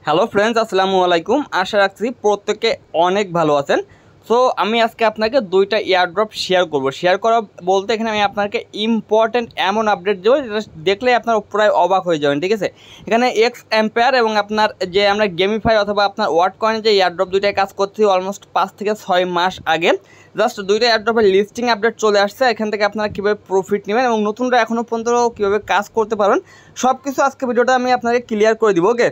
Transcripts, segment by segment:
Hello friends, আসসালামু আলাইকুম। আশা রাখছি প্রত্যেকে অনেক ভালো আছেন। সো আমি আজকে আপনাকে দুইটা এয়ারড্রপ শেয়ার করা বলতে এখানে আমি আপনাকে ইম্পর্টেন্ট এমন আপডেট দেবো যেটা দেখলে আপনার প্রায় অবাক হয়ে যাবেন। ঠিক আছে, এখানে এক্স এম্পায়ার এবং আপনার যে আমরা গেমিফাই অথবা আপনার ওয়ার্ড কয়েন যে এয়ারড্রপ দুইটাই কাজ করছি অলমোস্ট 5 থেকে 6 মাস আগে। জাস্ট দুইটা এয়ারড্রপের লিস্টিং আপডেট চলে আসছে। এখান থেকে আপনারা কীভাবে প্রফিট নেবেন এবং নতুনরা এখনও পর্যন্ত কীভাবে কাজ করতে পারবেন সব কিছু আজকে ভিডিওটা আমি আপনাকে ক্লিয়ার করে দিব। ওকে,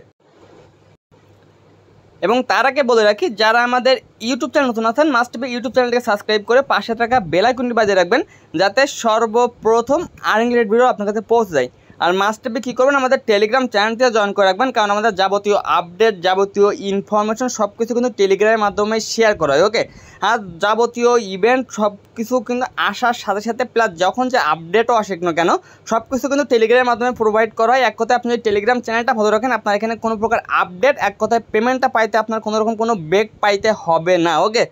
এবং তার আগে বলে রাখি, যারা আমাদের ইউটিউব চ্যানেল নতুন আছেন মাস্ট বি ইউটিউব চ্যানেলটিকে সাবস্ক্রাইব করে পাশে থাকা বেল আইকনটি বাজিয়ে রাখবেন যাতে সর্বপ্রথম আর্নিং রিলেটেড ভিডিও আপনার কাছে পৌঁছে যায়। আর মাস্ট বি কী করবেন, আমাদের টেলিগ্রাম চ্যানেলটিতে জয়েন করে রাখবেন, কারণ আমাদের যাবতীয় আপডেট যাবতীয় ইনফরমেশন সব কিছু কিন্তু টেলিগ্রামের মাধ্যমে শেয়ার করা হয়। ওকে, আর যাবতীয় ইভেন্ট সব কিছু কিন্তু আসার সাথে সাথে প্লাস যখন যে আপডেটও আসে না কেন সব কিছু কিন্তু টেলিগ্রামের মাধ্যমে প্রোভাইড করা হয়। এক কথায় আপনি যদি টেলিগ্রাম চ্যানেলটা ভালো রাখেন আপনার এখানে কোনো প্রকার আপডেট এক কথায় পেমেন্টটা পাইতে আপনার কোনো রকম কোনো ব্রেক পাইতে হবে না। ওকে,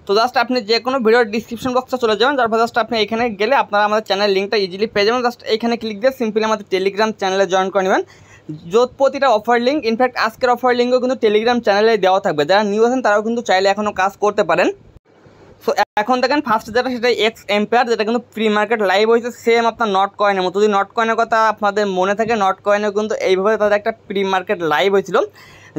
তো জাস্ট আপনি যে কোনো ভিডিওর ডিসক্রিপশন বক্সে চলে যাবেন, তারপর জাস্ট আপনি এখানে গেলে আপনারা আমাদের চ্যানেল লিঙ্কটা ইজিলি পেয়ে যাবেন। জাস্ট এখানে ক্লিক দিয়ে সিম্পলি আমাদের টেলিগ্রাম চ্যানেলে জয়েন করে নেবেন। প্রতিটা অফার লিঙ্ক, ইনফ্যাক্ট আজকের অফার লিঙ্কও কিন্তু টেলিগ্রাম চ্যানেলে দেওয়া থাকবে। যারা নিউ আছেন তারাও কিন্তু চাইলে এখনও কাজ করতে পারেন। সো এখন দেখেন ফার্স্ট যেটা সেটা এক্স এম্পায়ার, যেটা কিন্তু প্রি মার্কেট লাইভ হয়েছে সেম আপনার নট কয়েনের মতো। যদি নট কয়েনের কথা আপনাদের মনে থাকে, নট কয়েনেও কিন্তু এইভাবে তাদের একটা প্রি মার্কেট লাইভ হয়েছিল,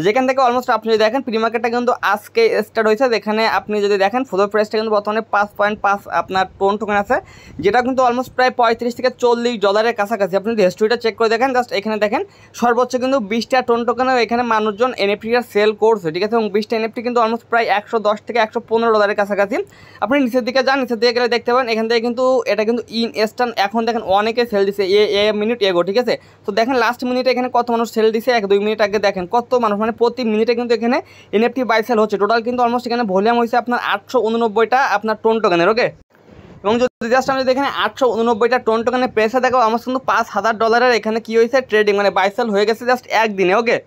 যেখান থেকে অলমোস্ট আপনি যদি দেখেন প্রি মার্কেটটা কিন্তু আজকে স্টার্ট হয়েছে। যেখানে আপনি যদি দেখেন ফ্লোর প্রাইসটা কিন্তু বর্তমানে 5.5 আপনার টোকেন আছে, যেটা কিন্তু অলমোস্ট প্রায় $35 থেকে $40 কাছাকাছি। আপনি যদি হিস্ট্রিটা চেক করে দেখেন, জাস্ট এখানে দেখেন সর্বোচ্চ কিন্তু 20টা টোকেনও এখানে মানুষজন এনএফটিটা সেল করছে। ঠিক আছে, এবং 20টা এনএফটি কিন্তু অলমোস্ট প্রায় $110 থেকে $115 কাছাকাছি। আপনি নিচের দিকে যান, নিচের দিকে গেলে দেখতে পাবেন এখান থেকে কিন্তু এটা কিন্তু ইনস্ট্যান্ট এখন দেখেন অনেকে সেল দিছে এ মিনিট এগো। ঠিক আছে, তো দেখেন লাস্ট মিনিটে এখানে কত মানুষ সেল দিছে, 1-2 মিনিট আগে দেখেন কত মানুষ, মানে প্রতি মিনিটে কিন্তু এখানে এনএফটি বাই সেল হচ্ছে। টোটাল কিন্তু অলমোস্ট এখানে ভলিউম হয়েছে আপনার 889টা আপনার টোকেনের। ওকে, এবং যদি জাস্ট আমি এখানে 889টা টোকেনের প্রেসে দেখো আমার কিন্তু $5,000 এখানে কি হয়েছে ট্রেডিং, মানে বাই সেল হয়ে গেছে জাস্ট একদিনে। ওকে,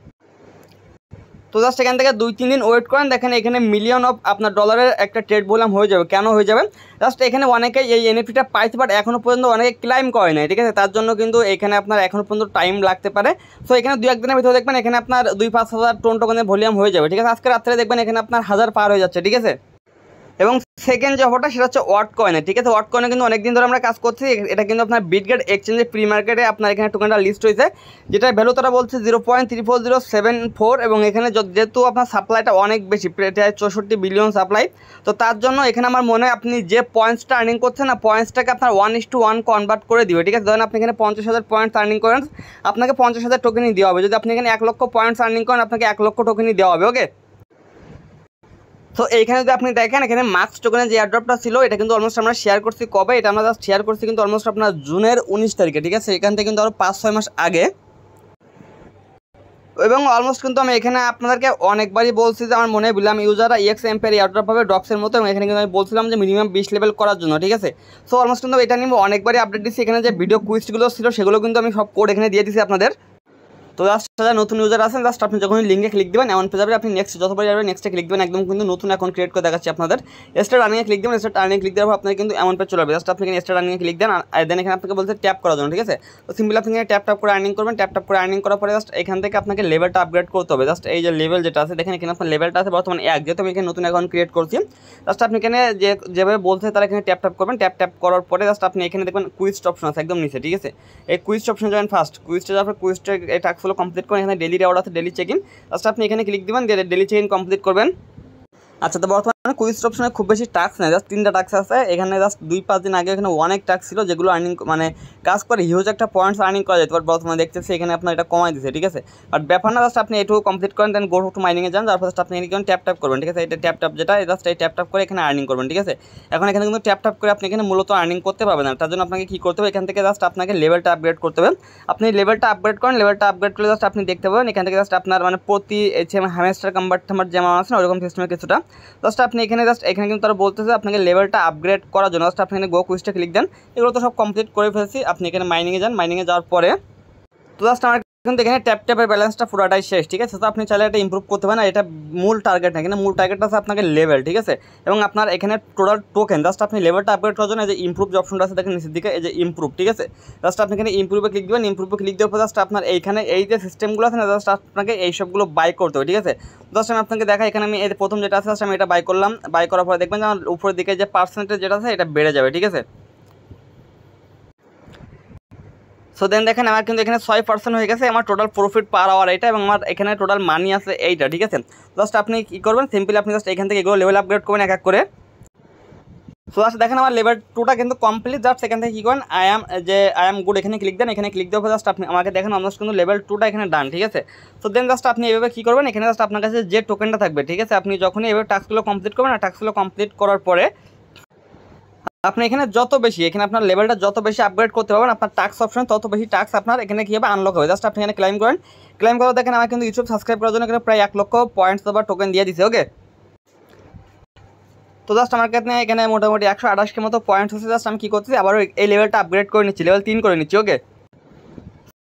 তো জাস্ট এখান থেকে 2-3 দিন ওয়েট করেন, দেখেন এখানে মিলিয়ন অফ আপনার ডলারের একটা ট্রেড ভলিউম হয়ে যাবে। কেন হয়ে যাবে, জাস্ট এখানে অনেকেই এই এনএফটিটা পাইছে বাট এখনও পর্যন্ত অনেকে ক্লাইম করে নাই। ঠিক আছে, তার জন্য কিন্তু এখানে আপনার এখনও পর্যন্ত টাইম লাগতে পারে। সো এখানে 2-1 দিনের ভিতরে দেখবেন এখানে আপনার 2-5 হাজার টোকেনের ভলিউম হয়ে যাবে। ঠিক আছে, আজকে রাত্রে দেখবেন এখানে আপনার 1000 পার হয়ে যাচ্ছে। ঠিক আছে, এবং সেকেন্ড যে অফারটা সেটা হচ্ছে ওয়ার্ড কয়েনে। ঠিক আছে, ওয়ার্ড কয়েনে কিন্তু অনেকদিন ধরে আমরা কাজ করছি। এটা কিন্তু আপনার বিটগেট এক্সচেঞ্জের প্রি মার্কেটে আপনার এখানে টোকেনটা লিস্ট হয়েছে, যেটা ভ্যালু তারা বলছে 0.34074। এবং এখানে যেহেতু আপনার সাপ্লাইটা অনেক বেশি, প্রায় 64 বিলিয়ন সাপ্লাই, তো তার জন্য এখানে আমার মনে হয় আপনি যে পয়েন্টসটা আর্নিং করছেন না, পয়েন্টসটাকে আপনার 1:1 কনভার্ট করে দিবে। ঠিক আছে, ধরেন আপনি এখানে 50,000 পয়েন্টস আর্নিং করেন, আপনাকে 50,000 টোকেনই দেওয়া হবে। যদি আপনি এখানে 1 লক্ষ পয়েন্টস আর্নিং করেন আপনাকে 1 লক্ষ টোকেনই দেওয়া হবে। ওকে, তো এইখানে যদি আপনি দেখেন এখানে মার্কস টোকেনের যে এয়ারড্রপটা ছিল এটা কিন্তু অলমোস্ট আমরা শেয়ার করছি কবে, এটা আমরা জাস্ট শেয়ার করছি কিন্তু অলমোস্ট আপনার জুনের 19 তারিখে। ঠিক আছে, এখান থেকে কিন্তু আরও 5-6 মাস আগে। এবং অলমোস্ট কিন্তু আমি এখানে আপনাদেরকে অনেকবারই বলছি যে আমার মনে হয় বললাম ইউজাররা এক্স এম্পের এয়ারড্রপ হবে ড্রপসের মতো, এবং এখানে কিন্তু আমি বলছিলাম যে মিনিমাম 20 লেভেল করার জন্য। ঠিক আছে, সো অলমোস্ট কিন্তু এটা নিয়ে অনেকবারই আপডেট দিচ্ছি। এখানে যে ভিডিও কুইজগুলো ছিল সেগুলো কিন্তু আমি সব কোড এখানে দিয়ে দিচ্ছি আপনাদের। তো জাস্ট যারা নতুন ইউজার আছেন জাস্ট আপনি যখন লিঙ্কে ক্লিক দেবেন এমন পেয়ে যাবে, আপনি নেক্সট যতবার যাবেন নেক্সটে ক্লিক দেবেন, একদম কিন্তু নতুন অ্যাকাউন্ট ক্রিয়েট করে দেখাচ্ছি আপনাদের। স্টার্ট আর্নিংয়ে ক্লিক দেবেন, স্টার্ট আর্নিং ক্লিক দেওয়ার পর আপনার কিন্তু এমন পেজ চলে যাবে। জাস্ট আপনি এখানে স্টার্ট আর্নিংয়ে ক্লিক দেন, আর দেন এখানে আপনাকে বলছে ট্যাপ করার জন্য। ঠিক আছে, তো সিম্পলি আপনি এখানে ট্যাপ করে আর্নিং করবেন। ট্যাপ করে আর্নিং করার পরে জাস্ট এখান থেকে আপনাকে লেভেলটা আপগ্রেড করতে হবে। জাস্ট এই যে লেভেল যেটা আছে দেখেন এখানে আপনার লেভেলটা আছে বর্তমানে 1, যেহেতু আমি এখানে নতুন অ্যাকাউন্ট ক্রিয়েট করছি। জাস্ট আপনি এখানে যেভাবে বলছে তারা এখানে ট্যাপ করবেন। ট্যাপ করার পরে জাস্ট আপনি এখানে দেখবেন কুইজ অপশন আছে একদম নিচে। ঠিক আছে, এই কুইজ অপশন যাবেন ফার্স্ট, কুইজটা যাওয়ার পর কুইজটা এই টাস্কগুলো কমপ্লিট করেন। এখানে ডেলি রিওয়ার্ড আছে, ডেলি চেক ইন, জাস্ট আপনি এখানে ক্লিক দিবেন, ডেলি চেক ইন কমপ্লিট করবেন। আচ্ছা, তো বর্তমানে কুইজ অপশনে খুব বেশি টাস্ক নেই, জাস্ট 3টা টাস্ক আছে। এখানে জাস্ট 2-5 দিন আগে এখানে অনেক টাস্ক ছিল যেগুলো আর্নিং মানে কাজ করে হিউজ একটা পয়েন্টস আর্নিং করা যেত, বাট বর্তমানে দেখতেছি এখানে আপনার এটা কমাই দিচ্ছে। ঠিক আছে, বাট ব্যাপার না, জাস্ট আপনি এটুকু কমপ্লিট করেন, দেন গো টু মাইনিংয়ে যান, তারপর জাস্ট আপনি এখানে ট্যাপ করবেন। ঠিক আছে, এটা ট্যাপ যেটা জাস্ট এই ট্যাপ করে এখানে আর্নিং করবেন। ঠিক আছে, এখন এখানে কিন্তু ট্যাপ করে আপনি এখানে মূলত আর্নিং করতে পারবেন না। তার জন্য আপনাকে কী করতে হবে, এখান থেকে জাস্ট আপনাকে লেভেলটা আপগ্রেড করতে হবে। আপনি লেভেলটা আপগ্রেড করেন, লেভেলটা আপগ্রেড করলে জাস্ট আপনি দেখতে পাবেন এখান থেকে জাস্ট আপনার মানে প্রতি হ্যামস্টার কনভার্টার যেমন আছে না ওরকম সিস্টেমের কিছুটা। জাস্ট আপনি এখানে কিন্তু তারা বলতেছে আপনাকে লেভেলটা আপগ্রেড করার জন্য। জাস্ট আপনি এখানে গো কুইজটা ক্লিক দেন, এগুলো তো সব কমপ্লিট করে ফেলছি। আপনি এখানে মাইনিংয়ে যান, মাইনিংয়ে যাওয়ার পরে তো জাস্ট আমার কিন্তু এখানে ট্যাপের ব্যালেন্সটা পুরোটাই শেষ, ঠিক আছে। তো আপনি চাইলে এটা ইমপ্রুভ করতে পারেন, এটা মূল টার্গেট না, এখানে মূল টার্গেটটা আছে আপনাকে লেভেল, ঠিক আছে। এবং আপনার এখানে টোটাল টোকেন, জাস্ট আপনি লেভেলটা আপগ্রেড করার জন্য এই যে ইমপ্রুভ যে অপশনটা আছে দেখেন নিচের দিকে, এই যে ইমপ্রুভ, ঠিক আছে। জাস্ট আপনি এখানে ইমপ্রুভে ক্লিক দেবেন, ইমপ্রুভে ক্লিক দেওয়ার পর জাস্ট আপনার এইখানে এই যে সিস্টেমগুলো আছে না, জাস্ট আপনাকে এই সবগুলো বাই করতে হবে, ঠিক আছে। জাস্ট আমি আপনাকে দেখাই, এখানে আমি এই প্রথম যেটা আছে জাস্ট আমি এটা বাই করলাম, বাই করার পরে দেখবেন যে আমার উপরের দিকে যে পার্সেন্টেজ যেটা আছে এটা বেড়ে যাবে, ঠিক আছে। সো দেন দেখেন আমার কিন্তু এখানে 6% হয়ে গেছে আমার টোটাল প্রফিট পার আওয়ার এটা, এবং আমার এখানে টোটাল মানি আছে এইটা, ঠিক আছে। জাস্ট আপনি কী করবেন, সিম্পলি আপনি জাস্ট এখান থেকে এগুলো লেভেল আপগ্রেড করবেন এক এক করে। সো জাস্ট দেখেন আমার লেভেল 2টা কিন্তু কমপ্লিট। জাস্ট এখান থেকে কী করেন, আই অ্যাম গুড এখানে ক্লিক দেন, এখানে ক্লিক দেওয়ার পর জাস্ট আপনি আমাকে দেখেন অলমোস্ট কিন্তু লেভেল 2টা এখানে ডান, ঠিক আছে। তো দেন জাস্ট আপনি এভাবে কী করবেন, এখানে জাস্ট আপনার কাছে যে টোকেনটা থাকবে, ঠিক আছে, আপনি যখনই এভাবে টাস্কগুলো কমপ্লিট করবেন, আর টাস্কগুলো কমপ্লিট করার পরে আপনি এখানে যত বেশি এখানে আপনার লেভেলটা যত বেশি আপগ্রেড করতে পারবেন, আপনার টাস্ক অপশন তত বেশি টাস্ক আপনার এখানে কী হবে আনলক হবে। জাস্ট আপনি এখানে ক্লাইম করেন, ক্লাইম করে দেখেন আমার কিন্তু ইউটিউব সাবস্ক্রাইব করার জন্য এখানে প্রায় 1 লক্ষ পয়েন্টস বা টোকেন দিয়ে দিছে, ওকে। তো জাস্ট আমার কাছে এখানে মোটামুটি 128 মতো পয়েন্টস হচ্ছে। জাস্ট আমি কী করতেছি, আবার এই লেভেলটা আপগ্রেড করে নিচ্ছি, লেভেল 3 করে নিচ্ছি, ওকে।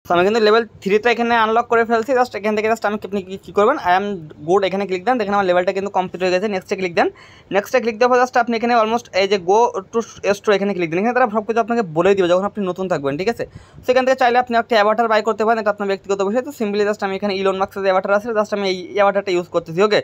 তো আমি কিন্তু লেভেল 3টা এখানে আনলক করে ফেলছি। জাস্ট এখান থেকে জাস্ট আপনি কী করবেন, আই এম গুড এখানে ক্লিক দেন, দেখেন আমার লেভেলটা কিন্তু কমপ্লিট হয়ে গেছে। নেক্সটে ক্লিক দেন, নেক্সটে ক্লিক দেওয়ার পর জাস্ট আপনি এখানে অলমোস্ট এই যে গো টু স্টোর এখানে ক্লিক দেন, এখানে তারা সব কিছু আপনাকে বলে দিবে যখন আপনি নতুন থাকবেন, ঠিক আছে। সেখান থেকে চাইলে আপনি একটা অ্যাভাটার বাই করতে পারেন, এটা আপনার ব্যক্তিগত বিষয়। তো সিম্পলি জাস্ট আমি এখানে ইলন মাস্কের যে অ্যাভাটার আছে জাস্ট আমি এই অ্যাভাটারটা ইউজ করতেছি, ওকে।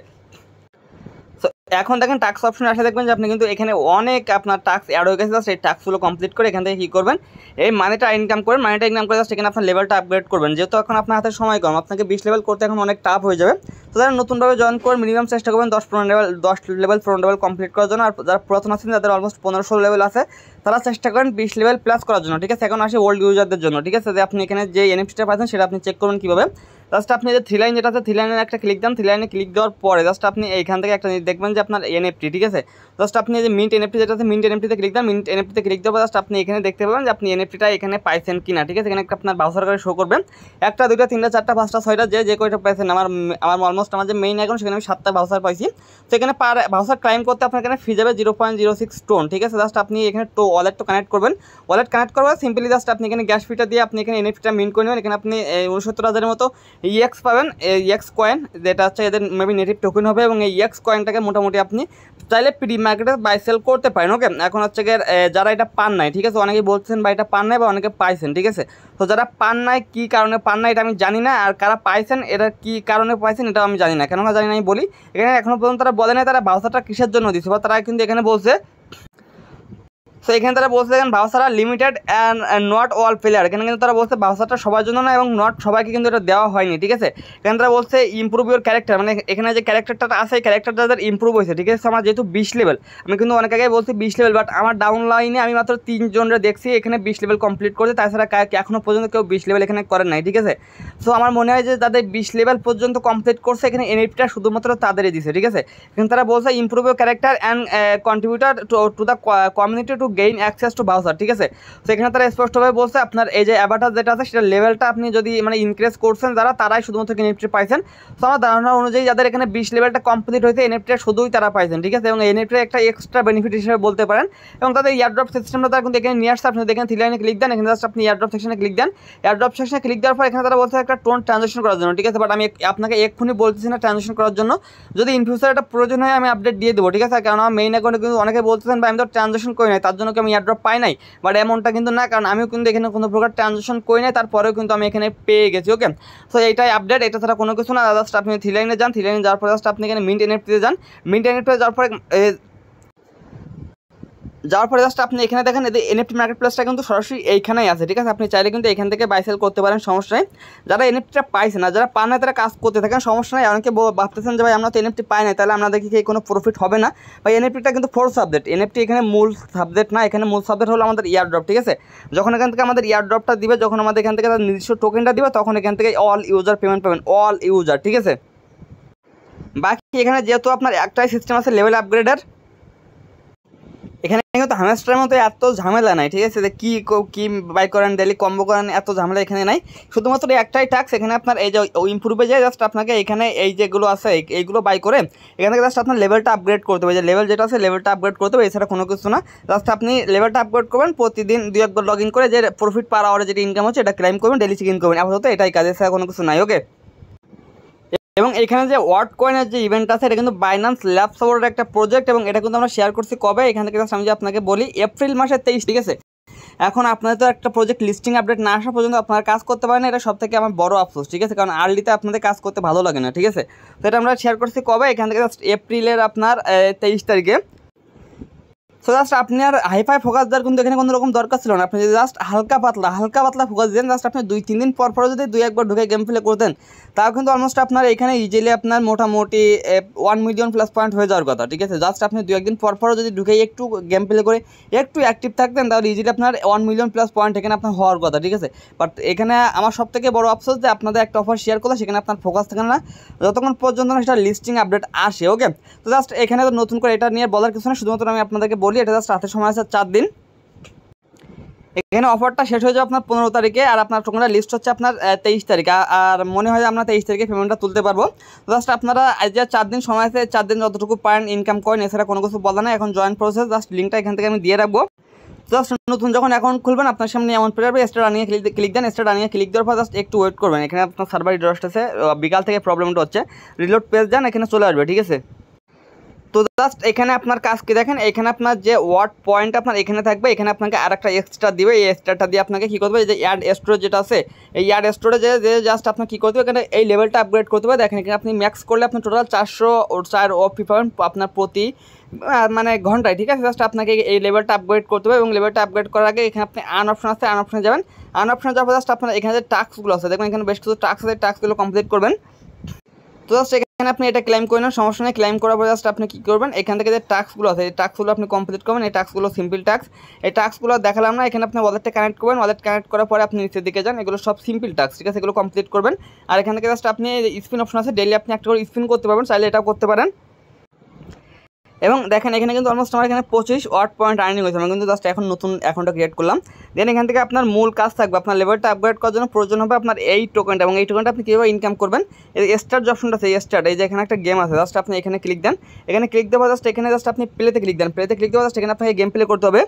সো এখন দেখেন টাস্ক অপশনে আসলে দেখবেন যে আপনি কিন্তু এখানে অনেক আপনার টাস্ক অ্যাড হয়ে গেছে। জাস্ট এই টাস্কগুলো কমপ্লিট করে এখান থেকে কী করবেন, এই মানিটা ইনকাম করেন, মানিটা ইনকাম করে জাস্ট এখানে আপনার লেভেলটা আপগ্রেড করবেন। যেহেতু এখন আপনার হাতে সময় কম, আপনাকে 20 লেভেল করতে এখন অনেক টাফ হয়ে যাবে। তো যারা নতুনভাবে জয়েন করেন মিনিমাম চেষ্টা করবেন 10 লেভেল 15 লেভেল কমপ্লিট করার জন্য। আর যারা পুরাতন আছেন যাদের অলমোস্ট 15-16 লেভেল আছে তারা চেষ্টা করেন 20 লেভেল প্লাস করার জন্য, ঠিক আছে। এখন আসে ওল্ড ইউজারদের জন্য, ঠিক আছে, যে আপনি এখানে যে এনএফটিটা পাচ্ছেন সেটা আপনি চেক করবেন কীভাবে। জাস্ট আপনি যে 3 লাইন যেটা আছে 3 লাইনের একটা ক্লিক দেন, 3 লাইনে ক্লিক দেওয়ার পরে জাস্ট আপনি এইখান থেকে একটা দেখবেন যে আপনার এনএফটি, ঠিক আছে। জাস্ট আপনি যে মিন্ট এনএফটি যেটা আছে মিন্ট এনএফটিতে ক্লিক দেন, মিন্ট এনএফটিতে ক্লিক দেওয়ার জাস্ট আপনি এখানে দেখতে পাবেন যে আপনি এনএফটিটা এখানে পাইছেন কিনা, ঠিক আছে। এখানে একটা আপনার ব্রাউজার করে শো করবেন 1টা 2টা 3টা 4টা 5টা 6টা যে কয়টা পাইছেন। আমার অলমোস্ট আমার যে মেইন অ্যাকাউন্ট সেখানে আমি 7টা ভাউচার পাইছি। তো এখানে পার ভাউচার ক্লাইম করতে আপনার এখানে ফি যাবে 0.06 টোন, ঠিক আছে। জাস্ট আপনি এখানে ওয়ালেট কানেক্ট করবেন, ওয়ালেট কানেক্ট করবেন সিম্পলি জাস্ট আপনি এখানে গ্যাস ফিটা দিয়ে আপনি এখানে এনএফটিটা মিন্ট করে নেবেন। এখানে আপনি 69,000 মতো ইএক্স পাবেন, ইএক্স কয়েন যেটা হচ্ছে এদের মেবি নেটিভ টোকেন হবে। এবং এই ইএক্স কয়েনটাকে মোটামুটি আপনি চাইলে প্রি মার্কেটে বাই সেল করতে পারেন, ওকে। এখন হচ্ছে যারা এটা পান নাই, ঠিক আছে, অনেকেই বলছেন বা এটা পান নাই বা অনেকে পাইছেন, ঠিক আছে। তো যারা পান নাই কী কারণে পান নাই এটা আমি জানি না, আর কারা পাইছেন এটা কী কারণে পাইছেন এটাও আমি জানি না। কেননা জানি না আমি বলি, এখানে এখনও পর্যন্ত তারা বলে নাই তারা ভাউচারটা কিসের জন্য দিচ্ছে, বা তারা কিন্তু এখানে বলছে। সো এখানে তারা বলছে দেখেন ভাউচারটা limited and not all player. এখানে কিন্তু তারা বলছে ভাউচারটা সবার জন্য না এবং নট সবাইকে কিন্তু এটা দেওয়া হয়নি, ঠিক আছে। এখানে তারা বলছে ইমপ্রুভ ইউর ক্যারেক্টার, মানে এখানে যে ক্যারেক্টারটা আছে এই ক্যারেক্টারটা যাদের ইমপ্রুভ হয়েছে, ঠিক আছে। আমার যেহেতু 20 লেভেল, আমি কিন্তু অনেক আগে বলছি 20 লেভেল, বাট আমার ডাউন লাইনে আমি মাত্র 3 জনরা দেখছি এখানে 20 লেভেল কমপ্লিট করছে, তাছাড়া এখনও পর্যন্ত কেউ 20 লেভেল এখানে করেন নাই, ঠিক আছে। সো আমার মনে হয় যে যাদের 20 লেভেল পর্যন্ত কমপ্লিট করছে এখানে এনএফটিটা শুধুমাত্র তাদেরই দিছে, ঠিক আছে। এখানে তারা বলছে improve your character and contributor to the community to gain access to voucher, ঠিক আছে। তো এখানে তারা স্পষ্টভাবে বলছে আপনার এই যে অ্যাভাটার যেটা আছে সেটা লেভেলটা আপনি যদি মানে ইনক্রিজ করছেন যারা, তারাই শুধুমাত্র এনএফটি পাইছেন। তো আমার ধারণা অনুযায়ী যাদের এখানে 20 লেভেলটা কমপ্লিট হয়েছে এনএফটিটা শুধুই তারা পাইছেন, ঠিক আছে। এবং এনএফটির একটা এক্সট্রা বেনিফিট হিসেবে বলতে পারেন। এবং তাদের এয়ারড্রপ সিস্টেমটা তারা কিন্তু এখানে নিয়ে আসছে। আপনি দেখেন 3 লাইনে ক্লিক দেন, এখানে জাস্ট আপনি এয়ারড্রপ সেকশনে ক্লিক দেন, এয়ারড্রপ সেকশনে ক্লিক দেওয়ার পর এখানে তারা বলছে একটা টোন ট্রানজাকশন করার জন্য, ঠিক আছে। বাট আমি আপনাকে এক্ষুনি বলতেছি না ট্রানজাকশন করার জন্য, যদি ইন ফিউচার এটা প্রয়োজন হয় আমি আপডেট দিয়ে দেবো, ঠিক আছে। কারণ আমার মেইন অ্যাকাউন্টে কিন্তু অনেকে বলতেছেন বা আমি তো ট্রানজাকশন করি নাই তার জন্য কি আমি এয়ারড্রপ পাই নাই, বাট এমনটা কিন্তু না, কারণ আমিও কিন্তু এখানে কোনো প্রকার ট্রানজাকশন করি নাই, তারপরেও কিন্তু আমি এখানে পেয়ে গেছি, ওকে। সো এইটাই আপডেট, এটা ছাড়া কোনো কিছু না। জাস্ট আপনি 3 লাইনে যান, 3 লাইনে যাওয়ার পরে জাস্ট আপনি এখানে মিন্ট এনএফটিতে যান, মিন্ট এনএফটিতে যাওয়ার পরে জাস্ট আপনি এখানে দেখেন এই এনএফটি মার্কেট প্লেসটা কিন্তু সরাসরি এইখানেই আছে, ঠিক আছে। আপনি চাইলে কিন্তু এখান থেকে বাই সেল করতে পারেন, সমস্যা নেই। যারা এনএফটিটা পাইছে না, যারা পান না তারা কাজ করতে থাকেন, সমস্যা নেই। অনেকে ভাবতেছেন যে ভাই আমরা তো এনএফটি পাই না, তাহলে আপনাদের কি কোনো প্রফিট হবে না? ভাই এনএফটিটা কিন্তু ফোর সাবজেক্ট, এনএফটি এখানে মূল সাবজেক্ট না, এখানে মূল সাবজেক্ট হলো আমাদের ইয়ারড্রপ, ঠিক আছে। যখন এখান থেকে আমাদের ইয়ারড্রপটা দিবে, যখন আমাদের এখান থেকে নিজস্ব টোকেনটা দিবে, তখন এখান থেকে অল ইউজার পেমেন্ট পাবেন, অল ইউজার, ঠিক আছে। বাকি এখানে যেহেতু আপনার একটাই সিস্টেম আছে লেভেল আপগ্রেডের, এখানে কিন্তু হামেস্টারের মতো এত ঝামেলা নাই, ঠিক আছে, যে কি বাই করেন ডেলি কম্বো করেন, এত ঝামেলা এখানে নাই। শুধুমাত্র একটাই টাস্ক, এখানে আপনার এই যে ইমপ্রুভে যায় জাস্ট আপনাকে এখানে এই যেগুলো আছে এইগুলো বাই করে এখান থেকে জাস্ট আপনার লেভেলটা আপগ্রেড করতে হবে, যে লেভেল যেটা আছে লেভেলটা আপগ্রেড করতে হবে, এছাড়া কোনো কিছু না। জাস্ট আপনি লেভেলটা আপগ্রেড করবেন, প্রতিদিন 2-1 বার লগ ইন করে যে প্রফিট পার আওয়ারে যেটা ইনকাম হচ্ছে এটা ক্লাইম করবেন, ডেলি চেক ইন করবেন, আপাতত এটাই কাজ, এছাড়া কোনো কিছু নাই। ওকে, এবং এখানে যে ওয়ার্ড কয়েনের যে ইভেন্ট আছে এটা কিন্তু বাইন্যান্স ল্যাব সাপোর্টের একটা প্রজেক্ট, এবং এটা কিন্তু আমরা শেয়ার করছি কবে, এখান থেকে আমি যে আপনাকে বলি এপ্রিল মাসের 23, ঠিক আছে। এখন আপনাদের তো একটা প্রজেক্ট লিস্টিং আপডেট না আসা পর্যন্ত আপনারা কাজ করতে পারেন, এটা সব থেকে আমার বড় আফসোস, ঠিক আছে, কারণ আর্লিতে আপনাদের কাজ করতে ভালো লাগে না, ঠিক আছে। তো এটা আমরা শেয়ার করছি কবে, এখান থেকে জাস্ট এপ্রিলের আপনার 23 তারিখে। সো জাস্ট আপনি আর হাইফাই ফোকাস দেওয়ার কিন্তু এখানে কোনো রকম দরকার ছিল না, আপনি যদি জাস্ট হালকা পাতলা ফোকাস দেন, জাস্ট আপনি 2-3 দিন পর যদি 2-1 বার ঢুকে গেম প্লে করতেন, তাও কিন্তু অলমোস্ট আপনার এখানে ইজিলি আপনার মোটামুটি 1 মিলিয়ন প্লাস পয়েন্ট হয়ে যাওয়ার কথা, ঠিক আছে। জাস্ট আপনি 2-1 দিন পর যদি ঢুকে একটু গেম প্লে করে একটু অ্যাক্টিভ থাকতেন, তাহলে ইজিলি আপনার 1 মিলিয়ন প্লাস পয়েন্ট এখানে আপনার হওয়ার কথা, ঠিক আছে। বাট এখানে আমার সব থেকে বড় আফসোস যে আপনাদের একটা অফার শেয়ার করলে সেখানে আপনার ফোকাস থাকে না যতক্ষণ পর্যন্ত না সেটা লিস্টিং আপডেট আসে। ওকে, তো জাস্ট এখানে তো নতুন করে এটা নিয়ে বলার কিছু না, শুধুমাত্র আমি আপনাদেরকে বলি এটা জাস্ট হাতে সময় আছে 4 দিন। এখানে অফারটা শেষ হয়ে যাবে আপনার 15 তারিখে, আর আপনার টোকেনটা লিস্ট হচ্ছে আপনার 23 তারিখে, আর মনে হয় আমরা 23 তারিখে পেমেন্টটা তুলতে পারবো। জাস্ট আপনারা যে 4 দিন সময় আছে, 4 দিন যতটুকু পারেন ইনকাম করেন, এছাড়া কোনো কিছু বলা না। এখন জয়েন প্রসেস, জাস্ট লিঙ্কটা এখান থেকে আমি দিয়ে রাখবো। জাস্ট নতুন যখন অ্যাকাউন্ট খুলবেন আপনার সামনে এমন পেয়ে যাবে, স্টার আনিয়ে ক্লিক দেন, স্টার আনিয়ে ক্লিক দেওয়ার পর জাস্ট একটু ওয়েট করবেন, এখানে আপনার সার্ভার রিডার আসতেছে, বিকাল থেকে প্রবলেমটা হচ্ছে, রিলোড পেজ যান, এখানে চলে আসবে, ঠিক আছে। তো জাস্ট এখানে আপনার কাজ কি দেখেন, এখানে আপনার যে ওয়ার্ড পয়েন্ট আপনার এখানে থাকবে, এখানে আপনাকে আর একটা এক্সট্রা দিবে, এই এক্সট্রাটা দিয়ে আপনাকে কী করতে হবে, যে অ্যাড স্টোরেজ যেটা আছে, এই অ্যাড স্টোরেজে যে জাস্ট আপনার কী করতে হবে, এখানে এই লেভেলটা আপগ্রেড করতে হবে। দেখেন এখানে আপনি ম্যাক্স করলে আপনি টোটাল 404 OP পাবেন আপনার প্রতি মানে ঘন্টায়, ঠিক আছে। জাস্ট আপনাকে এই লেভেলটা আপগ্রেড করতে হবে, এবং লেভেলটা আপগ্রেড করার আগে এখানে আপনি আন অপশন আছে, আন অপশনে যাবেন, আন অপশনে যাওয়ার পর জাস্ট আপনার এখানে যে টাস্কগুলো আছে দেখবেন, এখানে বেশ কিছু টাস্ক আছে, টাস্কগুলো কমপ্লিট করবেন। তো জাস্ট এখানে আপনি এটা ক্লেম করে নেন, সমস্যা নেই। ক্লেম করার পর জাস্ট আপনি কী করবেন, এখান থেকে যে টাস্কগুলো আছে এই টাস্কগুলো আপনি কমপ্লিট করবেন। এই টাস্কগুলো সিম্পল টাস্ক, এই টাস্কগুলো দেখালাম না, এখানে আপনি ওয়ালেটটা কানেক্ট করবেন, ওয়ালেট কানেক্ট করার পরে আপনি নিচের দিকে যান, এগুলো সব সিম্পল টাস্ক, ঠিক আছে, এগুলো কমপ্লিট করবেন। আর এখান থেকে জাস্ট আপনি স্পিন অপশন আছে, ডেইলি আপনি একটা করে স্পিন করতে পারবেন, চাইলে এটাও করতে পারেন। এবং দেখেন এখানে কিন্তু অলমোস্ট আমার এখানে 25 ওয়াট পয়েন্ট আর্নিং হয়েছে, আমি কিন্তু জাস্ট এখন নতুন অ্যাকাউন্টটা ক্রিয়েট করলাম। দেন এখান থেকে আপনার মূল কাজ থাকবে, আপনার লেভেলটা আপগ্রেড করার জন্য প্রয়োজন হবে আপনার এই টোকেনটা, এবং এই টোকেনটা আপনি কীভাবে ইনকাম করবেন, এই স্টার্ট যে অপশনটা আছে, স্টার্ট, এই যে এখানে একটা গেম আছে, জাস্ট আপনি এখানে ক্লিক দেন, এখানে ক্লিক দেওয়া জাস্ট এখানে জাস্ট আপনি প্লেতে ক্লিক দেন, প্লেতে ক্লিক দেওয়া জাস্ট এখানে আপনাকে গেম প্লে করতে হবে।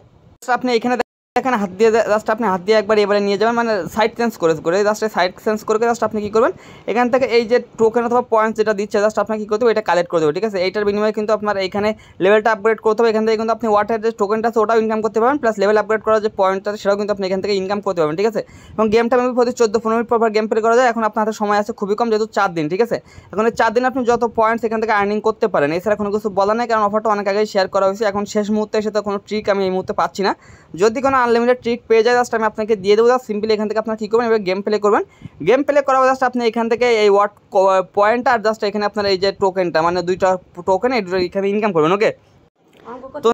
আপনি এখানে এখানে হাত দিয়ে জাস্ট আপনি হাত দিয়ে একবার এবারে নিয়ে যাবেন, মানে সাইড চেঞ্জ করে জাস্ট সাইড চেঞ্জ করে জাস্ট আপনি কী করবেন, এখান থেকে এই যে টোকেন অথবা পয়েন্টস যেটা দিচ্ছে জাস্ট আপনার কী করতে হবে, এটা কালেক্ট করে দেবে, ঠিক আছে। এইটার বিনিময়ে কিন্তু আপনার এখানে লেভেলটা আপগ্রেড করতে হবে, এখান থেকে কিন্তু আপনি ওয়াটার যে টোকেনটা আছে ওটাও ইনকাম করতে পারবেন, প্লাস লেভেল আপগ্রেড করার যে পয়েন্টটা সেটাও কিন্তু আপনি এখান থেকে ইনকাম করতে পারবেন, ঠিক আছে। এবং গেমটা আমি প্রতি 14-15 মিনিট পর গেম প্লে করা যায়। এখন আপনার হাতে সময় আছে খুবই কম, যেহেতু 4 দিন, ঠিক আছে। এখন এই 4 দিন আপনি যত পয়েন্টস এখান থেকে আর্নিং করতে পারেন, এছাড়া কোনো কিছু বলা নেই, কারণ অফারটা অনেক আগেই শেয়ার করা হয়েছে। এখন শেষ মুহূর্তে এসে তো কোনো ট্রিক আমি এই মুহূর্তে পাচ্ছি না, যদি কোনো আনলিমিটেড ট্রিক পেয়ে যায় জাস্ট আমি আপনাকে দিয়ে দেবো। জাস্ট সিম্পলি এখান থেকে আপনার কী করবেন, এবার গেম প্লে করবেন, গেম প্লে করার জাস্ট আপনি এখান থেকে এই ওয়াট পয়েন্টটা আর জাস্ট এখানে আপনার এই যে টোকেনটা, মানে 2টা টোকেন এখানে ইনকাম করবেন। ওকে, তো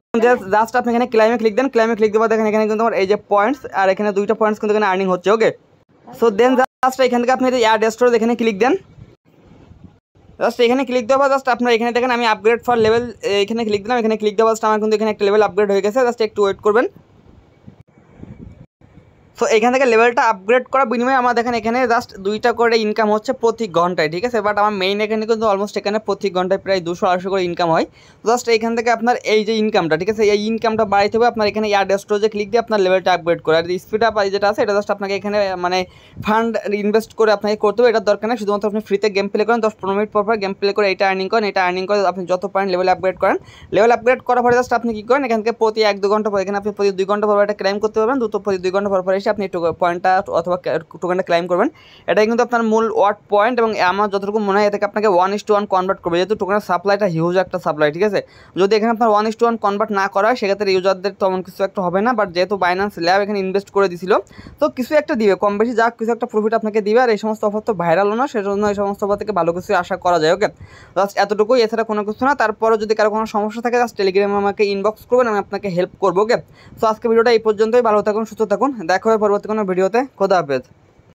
জাস্ট আপনি এখানে ক্লাইমে ক্লিক দেন, ক্লাইমে ক্লিক দেওয়া দেখেন এখানে কিন্তু আমার এই যে পয়েন্টস, আর এখানে 2টা পয়েন্টস কিন্তু এখানে আর্নিং হচ্ছে। ওকে, সো দেন জাস্ট এখান থেকে আপনি অ্যাড স্টোরেজ এখানে ক্লিক দেন, জাস্ট এখানে ক্লিক দেওয়া জাস্ট আপনার এখানে দেখেন আমি আপগ্রেড ফর লেভেল এখানে ক্লিক দিলাম, এখানে ক্লিক দেওয়া জাস্ট আমার কিন্তু এখানে একটা লেভেল আপগ্রেড হয়ে গেছে, জাস্ট একটু ওয়েট করবেন। সো এখান থেকে লেভেলটা আপগ্রেড করার বিনিময়ে আমার দেখেন এখানে জাস্ট 2টা করে ইনকাম হচ্ছে প্রতি ঘন্টায়, ঠিক আছে। বাট আমার মেইন এখানে কিন্তু অলমোস্ট এখানে প্রতি ঘন্টায় প্রায় 200-250 করে ইনকাম হয়। জাস্ট এখান থেকে আপনার এই যে ইনকামটা, ঠিক আছে, এই ইনকামটা বাড়াইতে হবে আপনার এখানে অ্যাড স্টোরেজে ক্লিক দিয়ে আপনার লেভেলটা আপগ্রেড করে, আর স্পিড আপ যেটা আছে এটা জাস্ট আপনাকে এখানে মানে ফান্ড ইনভেস্ট করে আপনাকে করতে হবে, এটার দরকার নেই। শুধুমাত্র আপনি ফ্রিতে গেম প্লে করেন, 10-15 মিনিট পর গেম প্লে করে এটা আর্নিং করেন, এটা আর্নিং করে আপনি যত পারেন লেভেল আপগ্রেড করেন। লেভেল আপগ্রেড করার পরে জাস্ট আপনি কী করেন, এখান থেকে প্রতি 1-2 ঘন্টা পর এখানে আপনি প্রতি 2 ঘন্টা পর এটা ক্লাইম করতে পারবেন, প্রতি 2 ঘন্টা পর এসে আপনি পয়েন্ট অথবা টোকেনটা ক্লাইম করবেন। এটাই কিন্তু আপনার মূল ওয়ার্ড পয়েন্ট, এবং আমার যতটুকু মনে হয় এটাকে আপনাকে 1:1 কনভার্ট করবে, যেহেতু টোকেনের সাপ্লাইটা হিউজ একটা সাপ্লাই, ঠিক আছে। যদি এখানে আপনার 1:1 কনভার্ট না করা হয় সেক্ষেত্রে ইউজারদের তেমন কিছু একটা হবে না, বাট যেহেতু বাইন্যান্স ল্যাব এখানে ইনভেস্ট করে দিছিল তো কিছু একটা দিবে, কম বেশি যা কিছু একটা প্রফিট আপনাকে দিবে। আর এই সমস্ত অফার তো ভাইরালও না, সেজন্য এই সমস্ত অফার থেকে ভালো কিছু আশা করা যায়। ওকে, জাস্ট এতটুকুই, এছাড়া কোনো কিছু না। তারপরে যদি কারো কোনো সমস্যা থাকে জাস্ট টেলিগ্রামে আমাকে ইনবক্স করবেন, আমি আপনাকে হেল্প করবো। ওকে, তো আজকে ভিডিওটা এই পর্যন্তই, ভালো থাকুন, সুস্থ থাকুন, দেখা হবে পরবর্তী কোনো ভিডিওতে। খোদা হাফেজ।